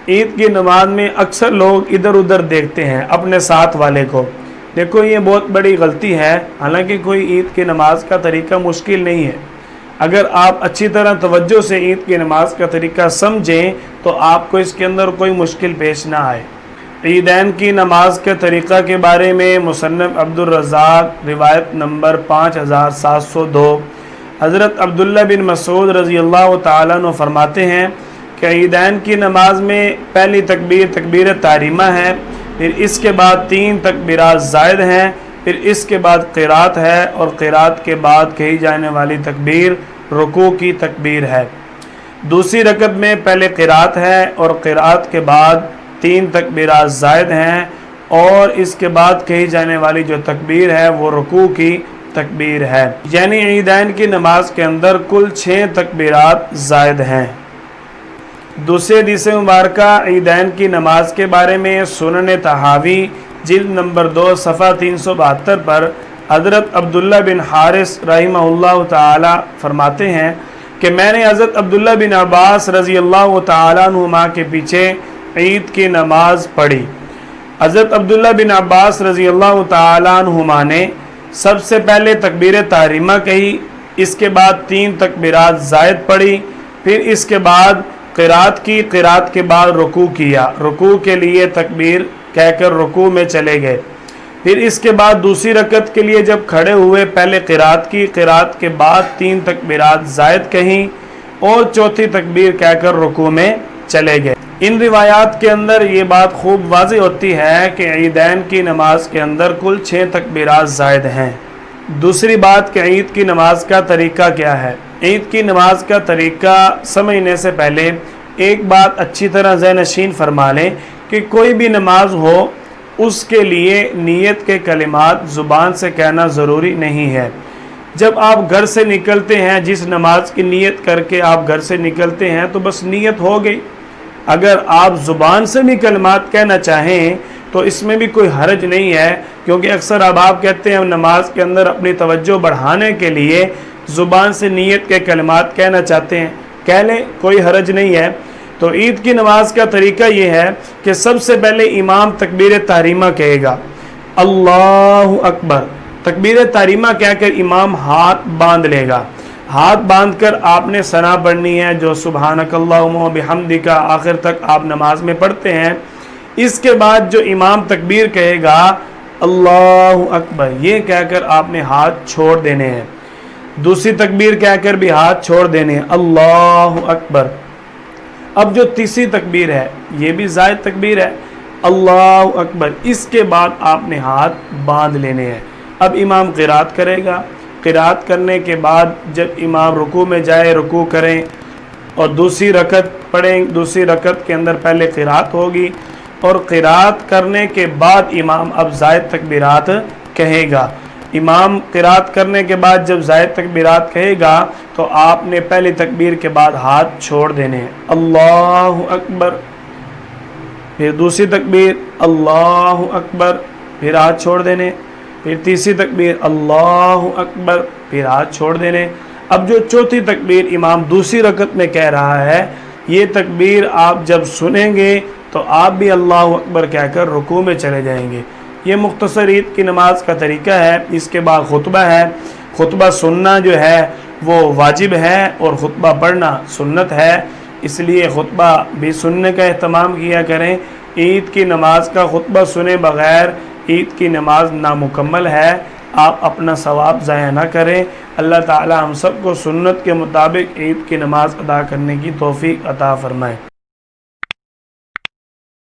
عید کی نماز میں اکثر لوگ ادھر ادھر دیکھتے ہیں اپنے ساتھ والے کو. دیکھو یہ بہت بڑی غلطی ہے. حالانکہ کوئی عید کی نماز کا طریقہ مشکل نہیں ہے. اگر آپ اچھی طرح توجہ سے عید کی نماز کا طریقہ سمجھیں تو آپ کو اس کے اندر کوئی مشکل پیش نہ آئے. عیدین کی نماز کے طریقہ کے بارے میں مصنف عبدالرزاق روایت نمبر 5702 حضرت عبداللہ بن مسعود رضی اللہ تعالیٰ عنہ فرماتے ہیں کہ عیدین کی نماز میں پہلی تکبیر تکبیر تحریمہ ہے، پھر اس کے بعد 3 تکبیرات زائد ہیں، پھر اس کے بعد قرات ہے، اور قرات کے بعد کہی جانے والی تکبیر رکوع کی تکبیر ہے. دوسری رکعت میں پہلے قرات ہے اور قرات کے بعد 3 تکبیرات زائد ہیں، اور اس کے بعد کہی جانے والی جو تکبیر ہے وہ رکوع کی تکبیر ہے. یعنی عیدین کی نماز کے اندر کل 6 تکبیرات زائد ہیں. دوسری حدیث مبارکہ عیدین کی نماز کے بارے میں سنن طحاوی جلد نمبر 2 صفحہ 372 پر حضرت عبداللہ بن حارث رحمہ اللہ تعالی فرماتے ہیں کہ میں نے حضرت عبداللہ بن عباس رضی اللہ تعالیٰ عنہما کے پیچھے عید کی نماز پڑھی. حضرت عبداللہ بن عباس رضی اللہ تعالیٰ عنہما نے سب سے پہلے تکبیر تحریمہ کہی، اس کے بعد 3 تکبیرات زائد پڑھی، پھر اس کے بعد قرات کی، قرات کے بعد رکوع کیا، رکوع کے لیے تکبیر کہہ کر رکوع میں چلے گئے. پھر اس کے بعد دوسری رکعت کے لیے جب کھڑے ہوئے پہلے قرات کی، قرات کے بعد 3 تکبیرات زائد کہیں اور چوتھی تکبیر کہہ کر رکوع میں چلے گئے. ان روایات کے اندر یہ بات خوب واضح ہوتی ہے کہ عیدین کی نماز کے اندر کل 6 تکبیرات زائد ہیں. دوسری بات کہ عید کی نماز کا طریقہ کیا ہے. عید کی نماز کا طریقہ سمجھنے سے پہلے ایک بات اچھی طرح ذہن نشین فرما لیں کہ کوئی بھی نماز ہو اس کے لیے نیت کے کلمات زبان سے کہنا ضروری نہیں ہے. جب آپ گھر سے نکلتے ہیں، جس نماز کی نیت کر کے آپ گھر سے نکلتے ہیں تو بس نیت ہو گئی. اگر آپ زبان سے بھی کلمات کہنا چاہیں تو اس میں بھی کوئی حرج نہیں ہے، کیونکہ اکثر اب آپ کہتے ہیں نماز کے اندر اپنی توجہ بڑھانے کے لیے زبان سے نیت کے کلمات کہنا چاہتے ہیں، کہہ لیں، کوئی حرج نہیں ہے. تو عید کی نماز کا طریقہ یہ ہے کہ سب سے پہلے امام تکبیر تحریمہ کہے گا، اللہ اکبر. تکبیر تحریمہ کہہ کر امام ہاتھ باندھ لے گا. ہاتھ باندھ کر آپ نے ثنا پڑھنی ہے جو سبحانک اللہم و بحمدک آخر تک آپ نماز میں پڑھتے ہیں. اس کے بعد جو امام تکبیر کہے گا اللہ اکبر، یہ کہہ کر آپ نے ہاتھ چھوڑ دینے ہیں. دوسری تکبیر کہہ کر بھی ہاتھ چھوڑ دینے ہیں، اللہ اکبر. اب جو تیسری تکبیر ہے یہ بھی زائد تکبیر ہے، اللہ اکبر. اس کے بعد آپ نے ہاتھ باندھ لینے ہیں. اب امام قرات کرے گا. قرات کرنے کے بعد جب امام رکوع میں جائے رکوع کریں اور دوسری رکعت پڑھیں. دوسری رکعت کے اندر پہلے قرات ہوگی اور قرات کرنے کے بعد امام اب زائد تکبیرات کہے گا. امام قرات کرنے کے بعد جب زائد تکبیرات کہے گا تو آپ نے پہلی تکبیر کے بعد ہاتھ چھوڑ دینے ہیں، اللہ اکبر. پھر دوسری تکبیر اللہ اکبر، پھر ہاتھ چھوڑ دینے. پھر تیسری تکبیر اللہ اکبر، پھر ہاتھ چھوڑ دینے. اب جو چوتھی تکبیر امام دوسری رکعت میں کہہ رہا ہے، یہ تکبیر آپ جب سنیں گے تو آپ بھی اللہ اکبر کہہ کر رکوع میں چلے جائیں گے. یہ مختصر عید کی نماز کا طریقہ ہے. اس کے بعد خطبہ ہے. خطبہ سننا جو ہے وہ واجب ہے اور خطبہ پڑھنا سنت ہے، اس لیے خطبہ بھی سننے کا اہتمام کیا کریں. عید کی نماز کا خطبہ سنے بغیر عید کی نماز نامکمل ہے. آپ اپنا ثواب ضائع نہ کریں. اللہ تعالی ہم سب کو سنت کے مطابق عید کی نماز ادا کرنے کی توفیق عطا فرمائے.